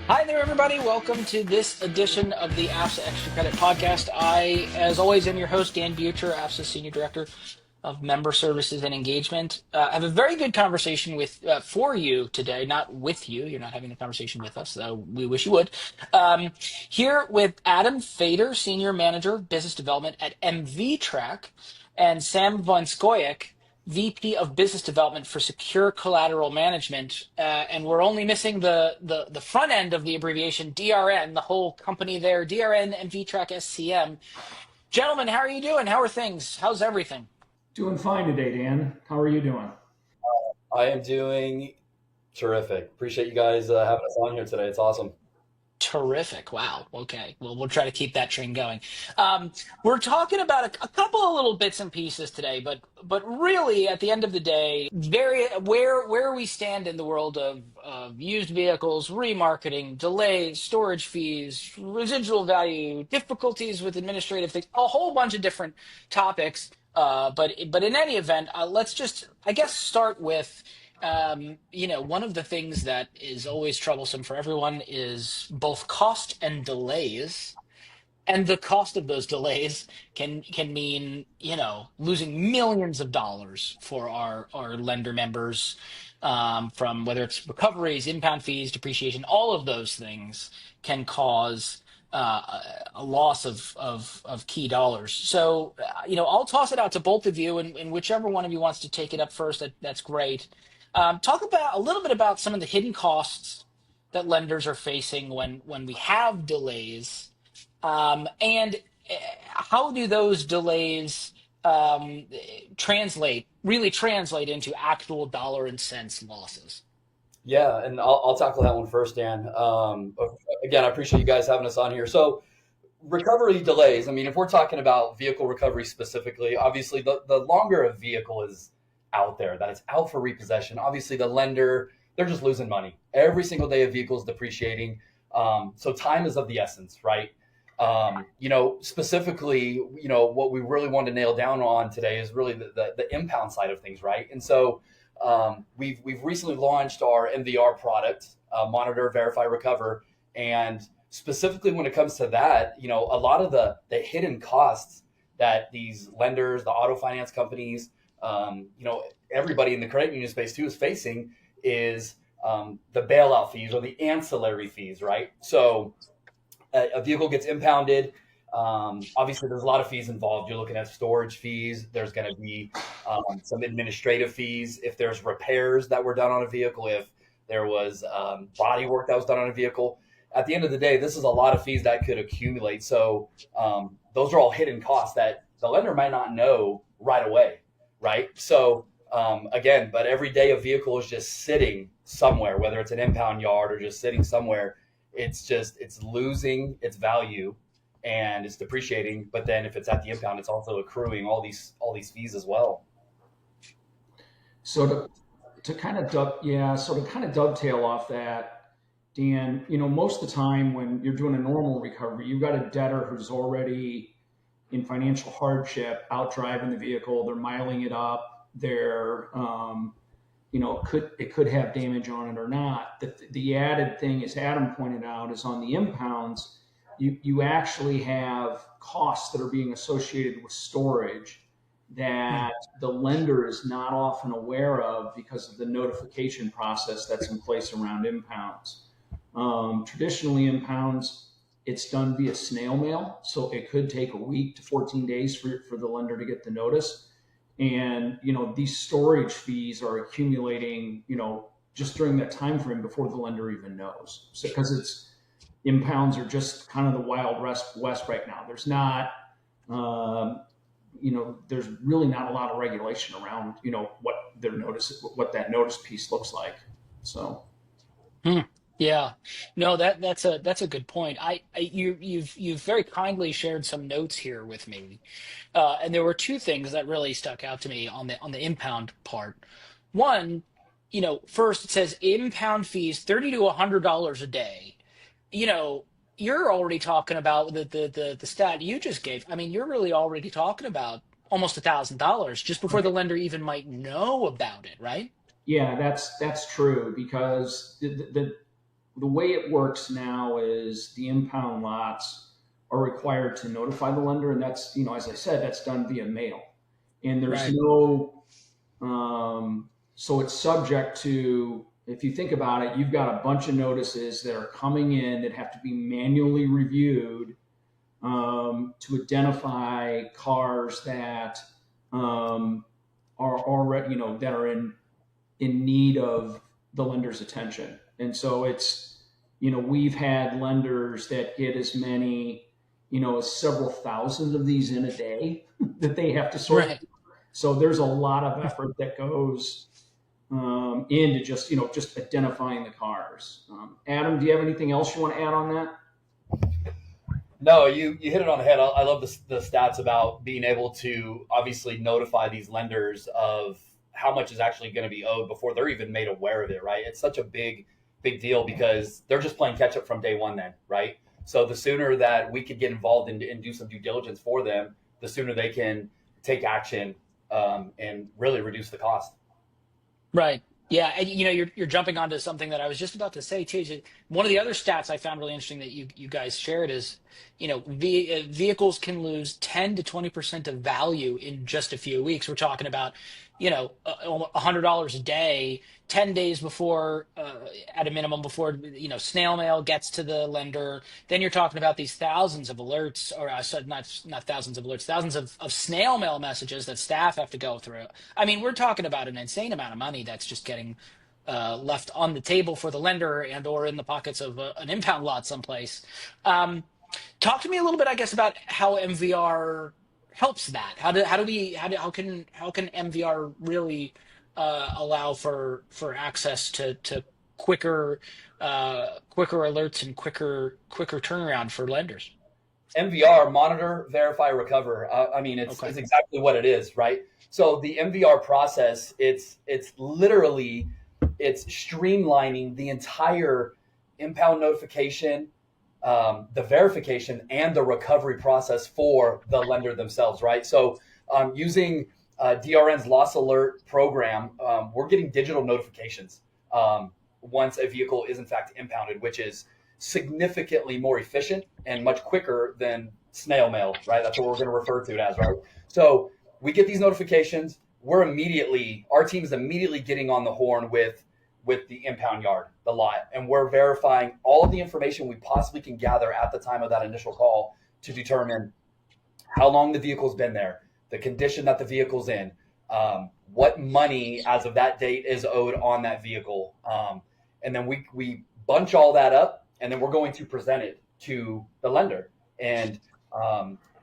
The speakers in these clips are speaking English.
Hi there, everybody. Welcome to this edition of the AFSA Extra Credit Podcast. I, as always, am your host, Dan Butcher, AFSA Senior Director of Member Services and Engagement. I have a very good conversation for you today, not with you. You're not having a conversation with us, though we wish you would. Here with Adam Fader, Senior Manager of Business Development at MVTRAC, and Sam von Scoyoc, VP of Business Development for Secure Collateral Management, and we're only missing the front end of the abbreviation DRN, the whole company there, DRN MVTRAC SCM. Gentlemen, how are you doing? How are things? How's everything? Doing fine today, Dan. How are you doing? I am doing terrific. Appreciate you guys having us on here today. It's awesome. Terrific. Wow. Okay. Well, we'll try to keep that train going. We're talking about a couple of little bits and pieces today, but really, at the end of the day, where we stand in the world of used vehicles, remarketing, delays, storage fees, residual value, difficulties with administrative things, a whole bunch of different topics. But in any event, let's just, I guess, start with. One of the things that is always troublesome for everyone is both cost and delays. And the cost of those delays can mean, losing millions of dollars for our lender members, from whether it's recoveries, impound fees, depreciation, all of those things can cause a loss of key dollars. So, I'll toss it out to both of you, and whichever one of you wants to take it up first, that's great. Talk about a little bit about some of the hidden costs that lenders are facing when we have delays, and how do those delays really translate into actual dollar and cents losses? Yeah, and I'll tackle that one first, Dan. Again, I appreciate you guys having us on here. So, recovery delays. I mean, if we're talking about vehicle recovery specifically, obviously the longer a vehicle is out there, that it's out for repossession, obviously the lender, they're just losing money. Every single day a vehicle is depreciating. So time is of the essence, right? Specifically, what we really want to nail down on today is really the impound side of things, right? And so we've recently launched our MVR product, Monitor, Verify, Recover. And specifically when it comes to that, a lot of the hidden costs that these lenders, the auto finance companies, everybody in the credit union space too is facing is the bailout fees or the ancillary fees, right? So a vehicle gets impounded. Obviously, there's a lot of fees involved. You're looking at storage fees. There's going to be some administrative fees if there's repairs that were done on a vehicle, if there was body work that was done on a vehicle. At the end of the day, this is a lot of fees that could accumulate. So those are all hidden costs that the lender might not know right away. Right. So, again, but every day a vehicle is just sitting somewhere, whether it's an impound yard or just sitting somewhere, it's losing its value and it's depreciating. But then if it's at the impound, it's also accruing all these fees as well. So to kind of dovetail off that, Dan, most of the time when you're doing a normal recovery, you've got a debtor who's already in financial hardship, out driving the vehicle, they're miling it up, they're, it could have damage on it or not. The added thing, as Adam pointed out, is on the impounds, you actually have costs that are being associated with storage that the lender is not often aware of because of the notification process that's in place around impounds. Traditionally, impounds, it's done via snail mail, so it could take a week to 14 days for the lender to get the notice. And, these storage fees are accumulating, just during that time frame before the lender even knows. So, because impounds are just kind of the wild west right now. There's not, there's really not a lot of regulation around, what that notice piece looks like. So. Yeah, no, that's a good point. You've very kindly shared some notes here with me, and there were two things that really stuck out to me on the impound part. One, first it says impound fees $30 to $100 a day. You're already talking about the stat you just gave. I mean, you're really already talking about almost $1,000 just before the lender even might know about it, right? Yeah, that's true, because the way it works now is the impound lots are required to notify the lender, and that's, as I said, that's done via mail, and there's Right. no, so it's subject to, if you think about it, you've got a bunch of notices that are coming in that have to be manually reviewed to identify cars that are already, that are in need of the lender's attention. And so it's, we've had lenders that get as many, as several thousand of these in a day that they have to sort. Right. So there's a lot of effort that goes into just identifying the cars. Adam, do you have anything else you want to add on that? No, you hit it on the head. I love the stats about being able to obviously notify these lenders of how much is actually going to be owed before they're even made aware of it, right? It's such a big deal because they're just playing catch up from day one then, right? So the sooner that we could get involved and do some due diligence for them, the sooner they can take action and really reduce the cost. Right. Yeah. And, you're jumping onto something that I was just about to say too. One of the other stats I found really interesting that you guys shared is, vehicles can lose 10 to 20% of value in just a few weeks. We're talking about, $100 a day, 10 days before, at a minimum, before, snail mail gets to the lender. Then you're talking about these thousands of alerts, or not thousands of alerts, thousands of snail mail messages that staff have to go through. I mean, we're talking about an insane amount of money that's just getting left on the table for the lender and or in the pockets of an impound lot someplace. Talk to me a little bit, I guess, about how MVR helps that. How can MVR really allow for access to quicker alerts and quicker turnaround for lenders? MVR, monitor, verify, recover. It's exactly what it is, right? So the MVR process, it's literally streamlining the entire impound notification, the verification, and the recovery process for the lender themselves, right? So using DRN's loss alert program, we're getting digital notifications once a vehicle is in fact impounded, which is significantly more efficient and much quicker than snail mail, right? That's what we're going to refer to it as, right? So we get these notifications. Our team is immediately getting on the horn with the impound yard, the lot, and we're verifying all of the information we possibly can gather at the time of that initial call to determine how long the vehicle's been there, the condition that the vehicle's in, what money as of that date is owed on that vehicle. And then we bunch all that up, and then we're going to present it to the lender. And,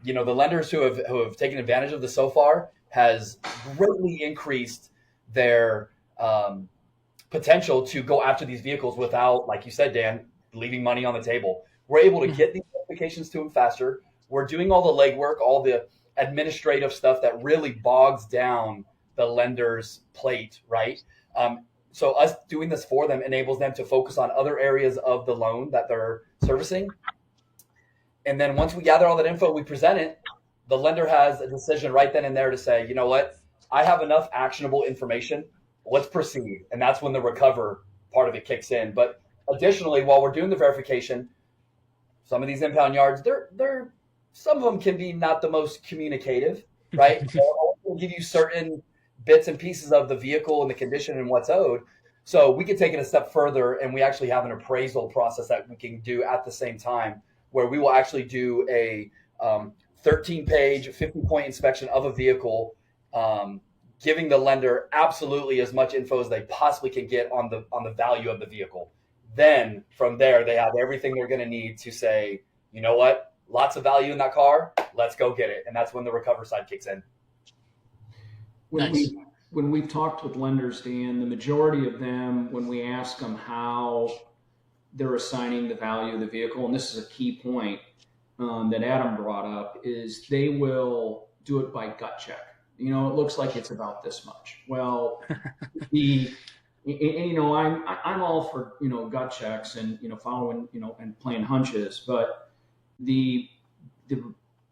the lenders who have taken advantage of this so far has greatly increased their potential to go after these vehicles without, like you said, Dan, leaving money on the table. We're able to get these notifications to them faster. We're doing all the legwork, all the administrative stuff that really bogs down the lender's plate, right? So us doing this for them enables them to focus on other areas of the loan that they're servicing. And then once we gather all that info, we present it, the lender has a decision right then and there to say, you know what, I have enough actionable information. Let's proceed. And that's when the recover part of it kicks in. But additionally, while we're doing the verification, some of these impound yards, they're some of them can be not the most communicative, right? They'll give you certain bits and pieces of the vehicle and the condition and what's owed. So we can take it a step further, and we actually have an appraisal process that we can do at the same time, where we will actually do a 13-page, 50-point inspection of a vehicle, giving the lender absolutely as much info as they possibly can get on the value of the vehicle. Then from there, they have everything they're going to need to say, you know what, lots of value in that car, let's go get it. And that's when the recover side kicks in. When we've talked with lenders, Dan, the majority of them, when we ask them how they're assigning the value of the vehicle, and this is a key point that Adam brought up, is they will do it by gut check. It looks like it's about this much. Well, I'm all for, gut checks and, following, and playing hunches, but the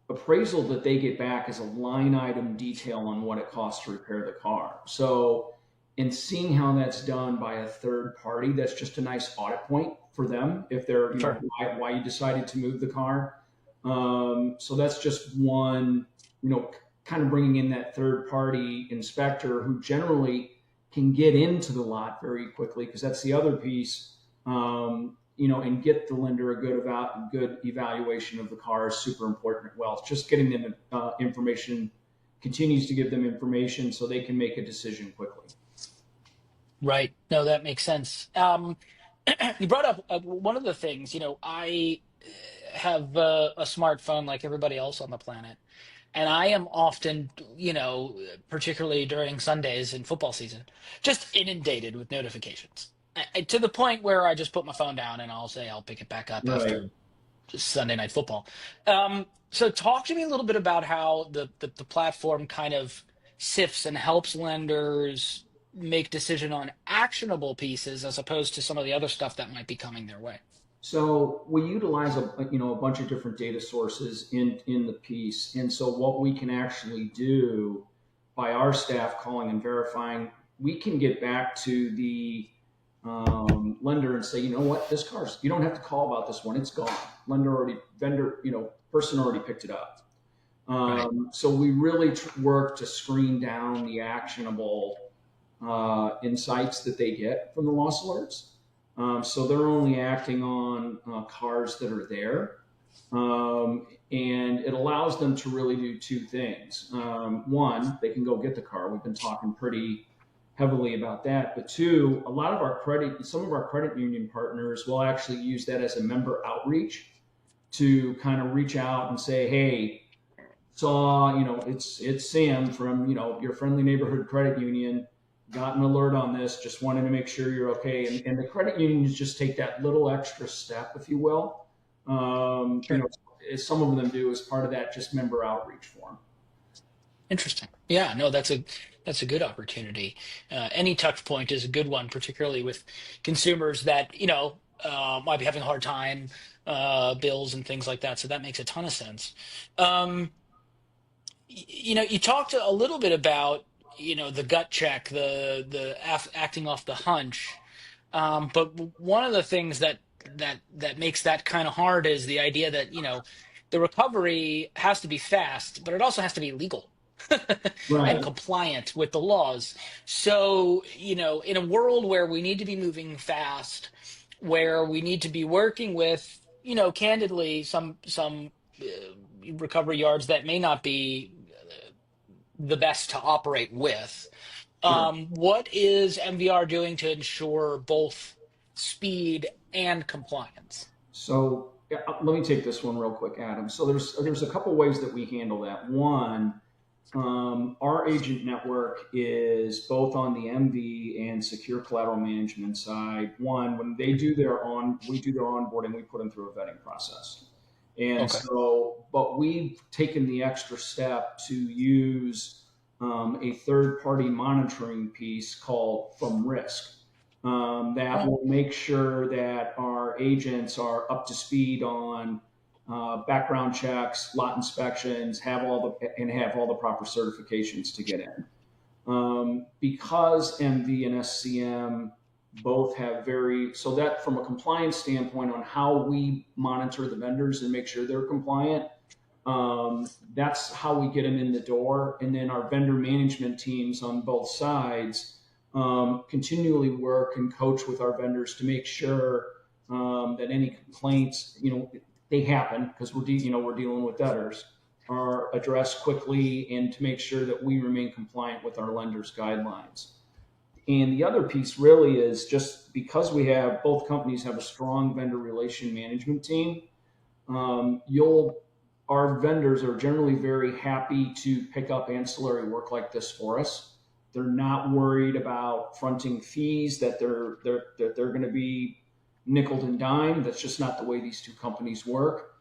appraisal that they get back is a line item detail on what it costs to repair the car. So in seeing how that's done by a third party, that's just a nice audit point for them if they're, Sure. why you decided to move the car. So that's just one, kind of bringing in that third party inspector who generally can get into the lot very quickly, because that's the other piece, and get the lender a good evaluation of the car is super important. Well, it's just getting them information, continues to give them information so they can make a decision quickly. Right. No, that makes sense. You brought up one of the things, I have a smartphone like everybody else on the planet. And I am often, particularly during Sundays in football season, just inundated with notifications to the point where I just put my phone down and I'll say I'll pick it back up Right. after just Sunday night football. So talk to me a little bit about how the platform kind of sifts and helps lenders make decision on actionable pieces as opposed to some of the other stuff that might be coming their way. So we utilize a bunch of different data sources in the piece. And so what we can actually do by our staff calling and verifying, we can get back to the lender and say, you know what, this car's, you don't have to call about this one. It's gone. Person already picked it up. Right. So we really work to screen down the actionable insights that they get from the loss alerts. So they're only acting on cars that are there. And it allows them to really do two things. One, they can go get the car. We've been talking pretty heavily about that. But two, some of our credit union partners will actually use that as a member outreach to kind of reach out and say, hey, saw, it's Sam from, your friendly neighborhood credit union. Got an alert on this, just wanted to make sure you're okay. And the credit unions just take that little extra step, if you will. Sure. As some of them do as part of that just member outreach form. Interesting. Yeah, no, that's a good opportunity. Any touch point is a good one, particularly with consumers that, might be having a hard time, bills and things like that. So that makes a ton of sense. You talked a little bit about, the gut check, the acting off the hunch. But one of the things that makes that kind of hard is the idea that, the recovery has to be fast, but it also has to be legal Right. and compliant with the laws. So, in a world where we need to be moving fast, where we need to be working with, candidly, some recovery yards that may not be the best to operate with. Sure. What is MVR doing to ensure both speed and compliance? So let me take this one real quick, Adam. So there's a couple ways that we handle that. One, our agent network is both on the MV and Secure Collateral Management side. One, when they do we do their onboarding, we put them through a vetting process. And Okay. but we've taken the extra step to use a third-party monitoring piece called From Risk that will make sure that our agents are up to speed on background checks, lot inspections, have all the proper certifications to get in. Because MV and SCM both have so that from a compliance standpoint on how we monitor the vendors and make sure they're compliant, that's how we get them in the door. And then our vendor management teams on both sides continually work and coach with our vendors to make sure that any complaints, they happen because we're dealing with debtors, are addressed quickly, and to make sure that we remain compliant with our lenders' guidelines. And the other piece really is just because both companies have a strong vendor relation management team, our vendors are generally very happy to pick up ancillary work like this for us. They're not worried about fronting fees that they're going to be nickeled and dimed. That's just not the way these two companies work.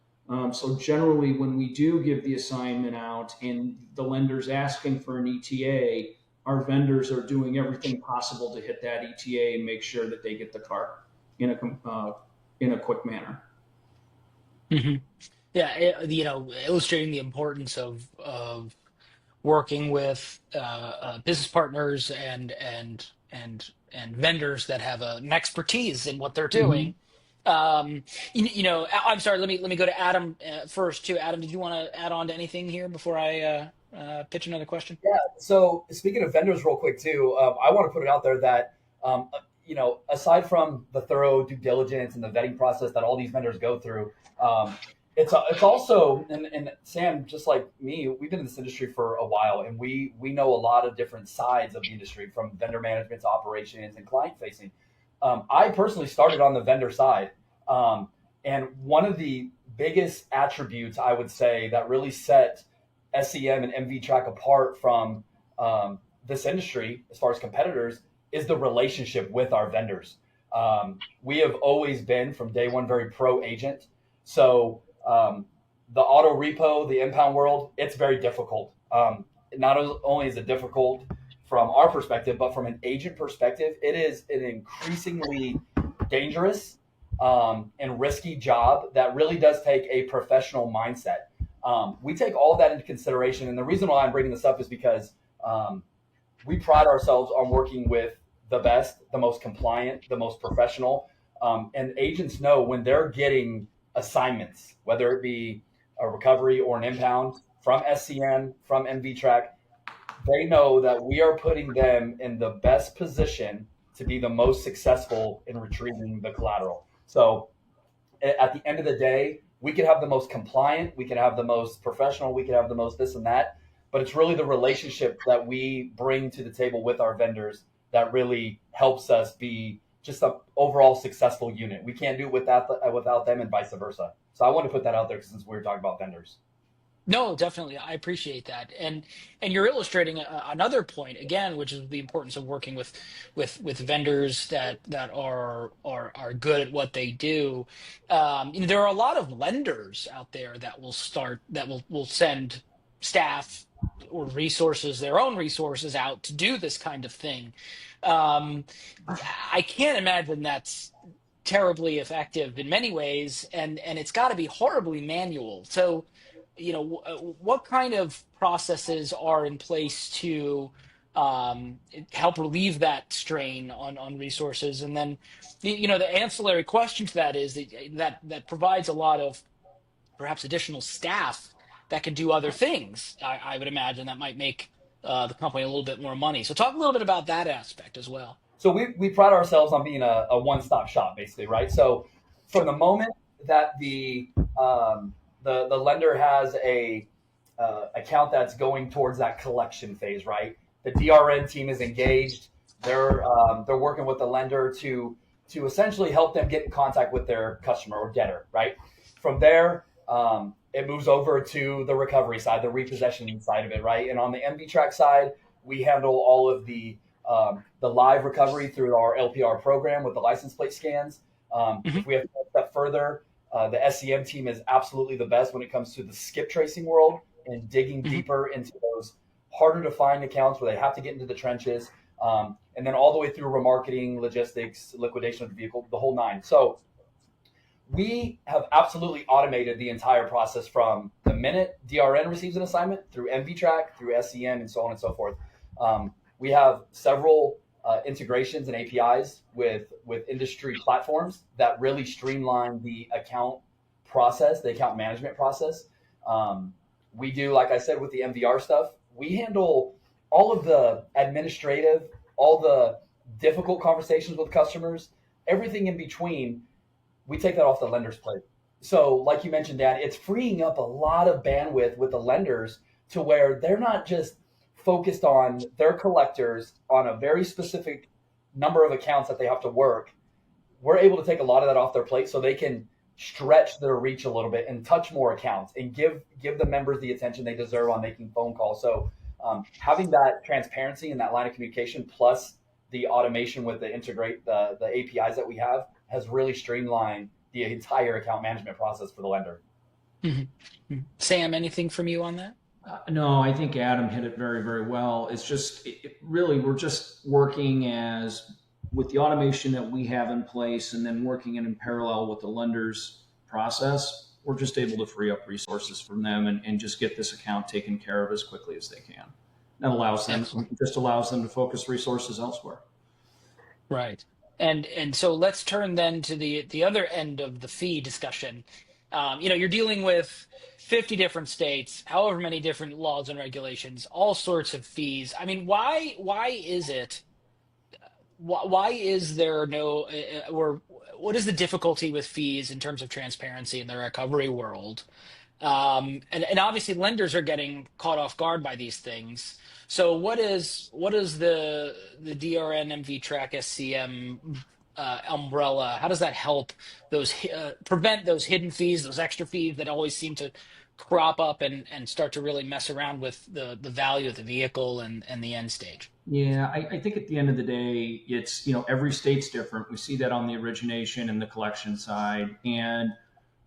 So generally, when we do give the assignment out and the lender's asking for an ETA, our vendors are doing everything possible to hit that ETA and make sure that they get the car in a quick manner. Mm-hmm. Yeah, illustrating the importance of working with business partners and vendors that have an expertise in what they're doing, I'm sorry. Let me go to Adam first too. Adam, did you want to add on to anything here before I pitch another question? Yeah. So speaking of vendors, real quick too, I want to put it out there that aside from the thorough due diligence and the vetting process that all these vendors go through, it's also and Sam, just like me, we've been in this industry for a while, and we know a lot of different sides of the industry, from vendor management to operations and client facing. I personally started on the vendor side, and one of the biggest attributes I would say that really set SCM and MVTRAC apart from this industry as far as competitors is the relationship with our vendors. We have always been from day one very pro agent. So the auto repo, the impound world, it's very difficult. Not only is it difficult from our perspective, but from an agent perspective, it is an increasingly dangerous and risky job that really does take a professional mindset. We take all of that into consideration. And the reason why I'm bringing this up is because we pride ourselves on working with the best, the most compliant, the most professional. And agents know when they're getting assignments, whether it be a recovery or an impound from SCM, from MVTRAC, they know that we are putting them in the best position to be the most successful in retrieving the collateral. So at the end of the day, we could have the most compliant, we could have the most professional, we could have the most this and that, but it's really the relationship that we bring to the table with our vendors that really helps us be just an overall successful unit. We can't do it without them, and vice versa. So I want to put that out there since we're talking about vendors. No, definitely. I appreciate that. And you're illustrating another point again, which is the importance of working with vendors that are good at what they do. There are a lot of lenders out there that will send staff or resources, their own resources, out to do this kind of thing. I can't imagine that's terribly effective in many ways, and it's got to be horribly manual. So, what kind of processes are in place to help relieve that strain on resources? And then, the ancillary question to that is that provides a lot of perhaps additional staff that can do other things. I would imagine that might make the company a little bit more money. So talk a little bit about that aspect as well. So we pride ourselves on being a one-stop shop, basically, right? So from the moment that the lender has a account that's going towards that collection phase, right? The DRN team is engaged. They're working with the lender to essentially help them get in contact with their customer or debtor, right? From there, it moves over to the recovery side, the repossession side of it, right? And on the MVTRAC side, we handle all of the live recovery through our LPR program with the license plate scans. If we have to go a step further, the SCM team is absolutely the best when it comes to the skip tracing world and digging deeper into those harder to find accounts where they have to get into the trenches, and then all the way through remarketing, logistics, liquidation of the vehicle, the whole nine. So we have absolutely automated the entire process from the minute DRN receives an assignment through MVTRAC, through SCM, and so on and so forth. We have several integrations and APIs with industry platforms that really streamline the account process, the account management process. We do, like I said, with the MVR stuff, we handle all of the administrative, all the difficult conversations with customers, everything in between. We take that off the lender's plate. So like you mentioned, Dan, it's freeing up a lot of bandwidth with the lenders to where they're not just focused on their collectors on a very specific number of accounts that they have to work. We're able to take a lot of that off their plate so they can stretch their reach a little bit and touch more accounts and give the members the attention they deserve on making phone calls. So having that transparency and that line of communication plus the automation with the APIs that we have has really streamlined the entire account management process for the lender. Mm-hmm. Sam, anything from you on that? No, I think Adam hit it very, very well. It's just really we're just working with the automation that we have in place, and then working in parallel with the lender's process. We're just able to free up resources from them and just get this account taken care of as quickly as they can. That allows them to focus resources elsewhere. Right. And so let's turn then to the other end of the fee discussion. You're dealing with 50 different states, however many different laws and regulations, all sorts of fees. I mean, why is it? Why is there no, or what is the difficulty with fees in terms of transparency in the recovery world? And obviously lenders are getting caught off guard by these things. So what is the DRN MVTRAC SCM umbrella? How does that help those prevent those hidden fees, those extra fees that always seem to crop up and start to really mess around with the value of the vehicle and the end stage? Yeah, I think at the end of the day, it's, every state's different. We see that on the origination and the collection side. And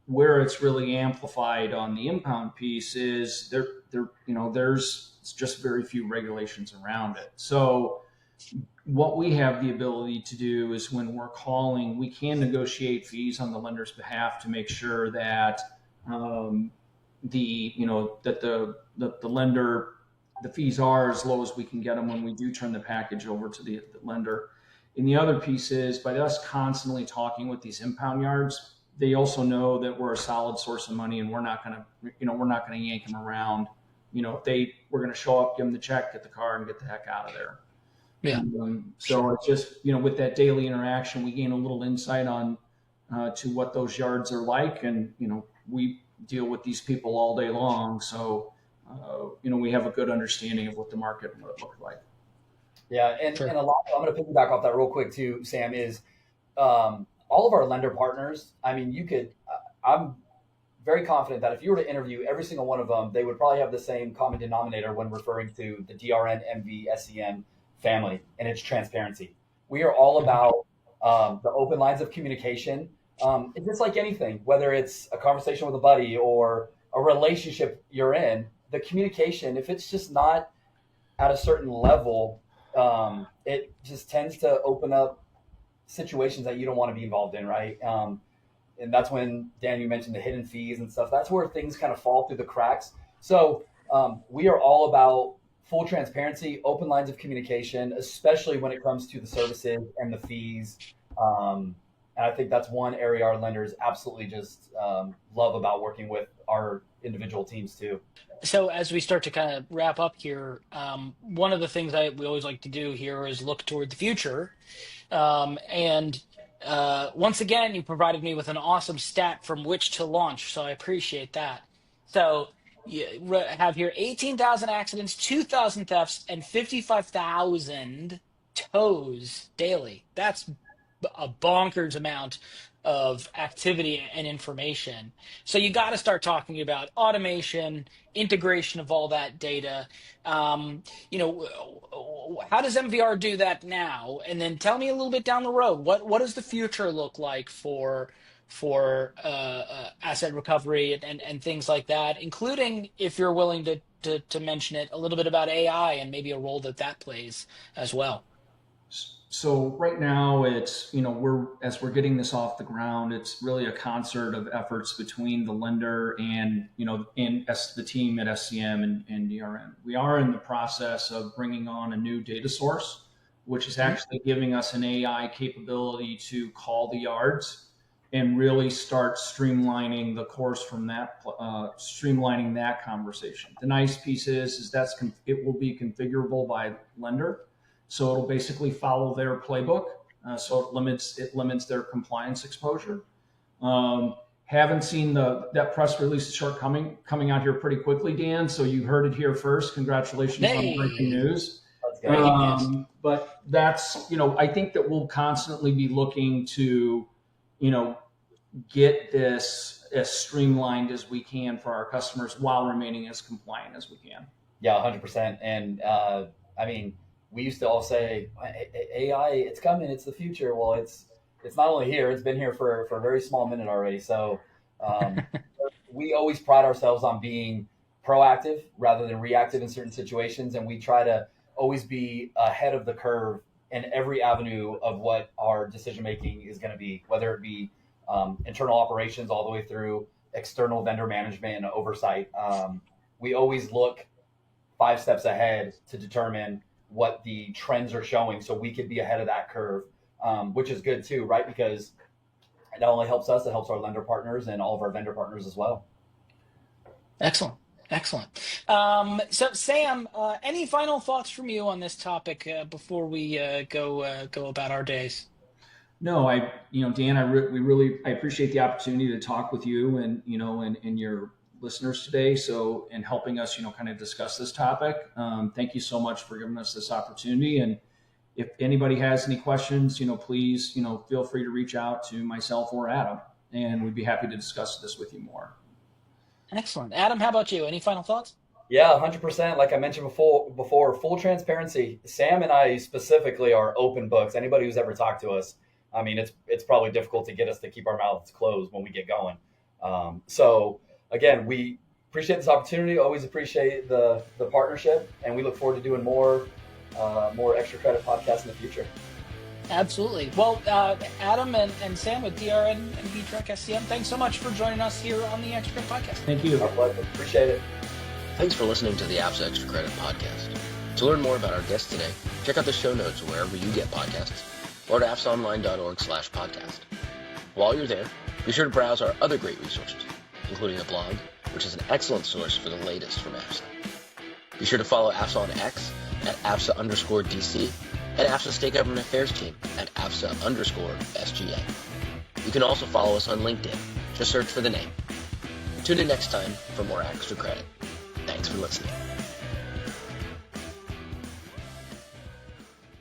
where it's really amplified on the impound piece is there's just very few regulations around it. So what we have the ability to do is when we're calling, we can negotiate fees on the lender's behalf to make sure that the lender, the fees are as low as we can get them when we do turn the package over to the lender. And the other piece is by us constantly talking with these impound yards, they also know that we're a solid source of money and we're not going to yank them around. We're going to show up, give them the check, get the car, and get the heck out of there. Yeah. So it's just, with that daily interaction, we gain a little insight on to what those yards are like. And, we deal with these people all day long. So, we have a good understanding of what the market and what it looks like. Yeah. And, Sure. and a lot, I'm going to piggyback off that real quick too, Sam, is all of our lender partners. I mean, I'm very confident that if you were to interview every single one of them, they would probably have the same common denominator when referring to the DRN MV SCM family, and it's transparency. We are all about the open lines of communication. It's just like anything, whether it's a conversation with a buddy or a relationship you're in, the communication, if it's just not at a certain level, it just tends to open up situations that you don't want to be involved in, right? And that's when, Dan, you mentioned the hidden fees and stuff. That's where things kind of fall through the cracks. So we are all about full transparency, open lines of communication, especially when it comes to the services and the fees. And I think that's one area our lenders absolutely just love about working with our individual teams too. So as we start to kind of wrap up here, one of the things we always like to do here is look toward the future. Once again, you provided me with an awesome stat from which to launch, so I appreciate that. So you have here 18,000 accidents, 2,000 thefts, and 55,000 tows daily. That's a bonkers amount of activity and information. So you got to start talking about automation, integration of all that data. How does MVR do that now? And then tell me a little bit down the road, what does the future look like for asset recovery and things like that, including, if you're willing to mention it, a little bit about AI and maybe a role that plays as well. So right now it's, as we're getting this off the ground, it's really a concert of efforts between the lender and, the team at SCM and DRN. We are in the process of bringing on a new data source, which is actually giving us an AI capability to call the yards and really start streamlining the course from that, streamlining that conversation. The nice piece is it will be configurable by lender. So it'll basically follow their playbook. So it limits their compliance exposure. Haven't seen that press release coming out here pretty quickly, Dan. So you heard it here first. Congratulations on breaking news. But that's, I think that we'll constantly be looking to, get this as streamlined as we can for our customers while remaining as compliant as we can. Yeah, 100%. And we used to all say, AI, it's coming, it's the future. Well, it's not only here, it's been here for a very small minute already. So we always pride ourselves on being proactive rather than reactive in certain situations. And we try to always be ahead of the curve in every avenue of what our decision-making is going to be, whether it be internal operations all the way through external vendor management and oversight. We always look 5 steps ahead to determine what the trends are showing so we could be ahead of that curve. which is good too, right? Because it not only helps us, it helps our lender partners and all of our vendor partners as well. Excellent. Excellent. So Sam, any final thoughts from you on this topic before we go about our days? No, Dan, I appreciate the opportunity to talk with you and your listeners today. So, and helping us, kind of discuss this topic. Thank you so much for giving us this opportunity. And if anybody has any questions, please, feel free to reach out to myself or Adam, and we'd be happy to discuss this with you more. Excellent. Adam, how about you? Any final thoughts? Yeah, 100%. Like I mentioned before, full transparency. Sam and I specifically are open books. Anybody who's ever talked to us, I mean, it's probably difficult to get us to keep our mouths closed when we get going. So again, we appreciate this opportunity. Always appreciate the partnership, and we look forward to doing more extra credit podcasts in the future. Absolutely. Well, Adam and Sam with DRN MVTRAC SCM, thanks so much for joining us here on the Extra Credit Podcast. Thank you. Our pleasure. Appreciate it. Thanks for listening to the AFSA Extra Credit Podcast. To learn more about our guests today, check out the show notes wherever you get podcasts or at afsaonline.org/podcast. While you're there, be sure to browse our other great resources, including the blog, which is an excellent source for the latest from AFSA. Be sure to follow AFSA on X at AFSA_DC and AFSA State Government Affairs Team at AFSA_SGA. You can also follow us on LinkedIn. Just search for the name. Tune in next time for more Extra Credit. Thanks for listening.